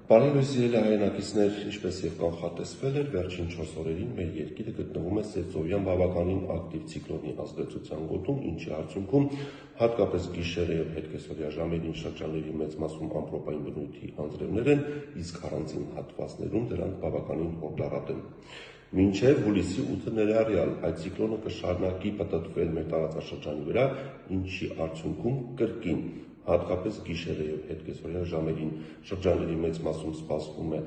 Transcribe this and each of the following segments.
Բարի սիրելի հայրենակիցներ, ինչպես եւ կանխատեսվել էր, վերջին 4 օրերին մեր երկիրը գտնվում է սեծովյան բավականին ակտիվ ցիկլոնի ազդեցության գոտում, ինչի արդյունքում հատկապես գիշերը եւ հետկեսօրյա ժամերին շրջանների մեծ մասում ամպրոպային բնույթի անձրևներ են, իսկ առանձին հատվածներում դրանք բավականին հորդառատ են։ Մինչև հուլիսի 8-ը ներառյալ այդ ցիկլոնը կշարունակի պտտվել մեր տարածաշրջանի վրա, ինչի արդյունքում կրկին հատկապես գիշերը եւ հետկեսօրյա ժամերին շրջանների մեծ մասում սպասվում է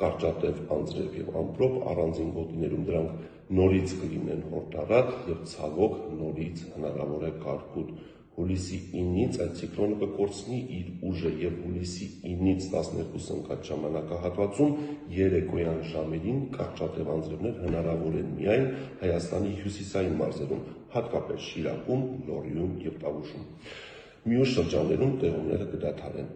կարճատև անձրև եւ ամպրոպ, առանձին գոտիներում դրանք նորից կլինեն հորդառատ եւ ցավոք նորից հնարավոր է կարկուտ։ Հուլիսի 9-ից այդ ցիկլոնը կկորցնի իր ուժը եւ հուլիսի 9-ից 12 ընկած ժամանակահատվածում երեկոյան ժամերին կարճատև անձրևներ հնարավոր են միայն Հայաստանի հյուսիսային մարզերում, հատկապես Շիրակում, Լոռիում եւ Տավուշում։ Մյուս շրջաններում տեղումները կդադարեն։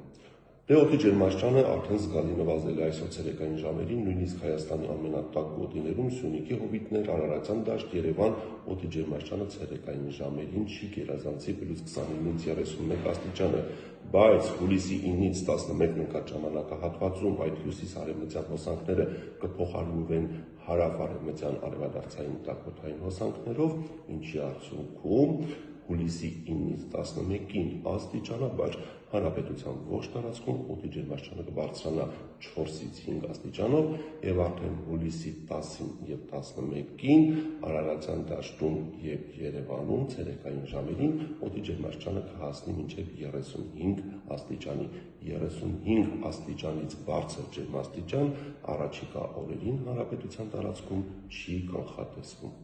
Օդի ջերմաստիճանը արդեն զգալի նվազել է այսօր ցերեկային ժամերին, նույնիսկ Հայաստանի ամենատաք գոտիներում Սյունիքի հովիտներ, Արարատյան դաշտ, Երևան օդի ջերմաստիճանը ցերեկային ժամերին չի գերազանցի +29-ից 31 աստիճանը, բայց հուլիսի 9-ից 11 ընկած ժամանակահատվածում այդ հյուսիս-արևմտյան հոսանքները կփոխարինվեն հարավ-արևմտյան արևադարձային տաքոթային հոսանքներով, ինչի արդյունքում հուլիսի 9-ից 11-ին աստիճանաբար հանրապետության ոչ տարածքում օդի ջերմաստիճանը կբարձրանա 4-ից 5 աստիճանով եւ արդեն հուլիսի 10-ին եւ 11-ին Արարատյան դաշտում եւ Երևանում ցերեկային ժամերին օդի ջերմաստիճանը կհասնի մինչեւ 35 աստիճանի։ 35 աստիճանից բարձր ջերմաստիճան առաջիկա օրերին հանրապետության տարածքում չի կանխատեսվում։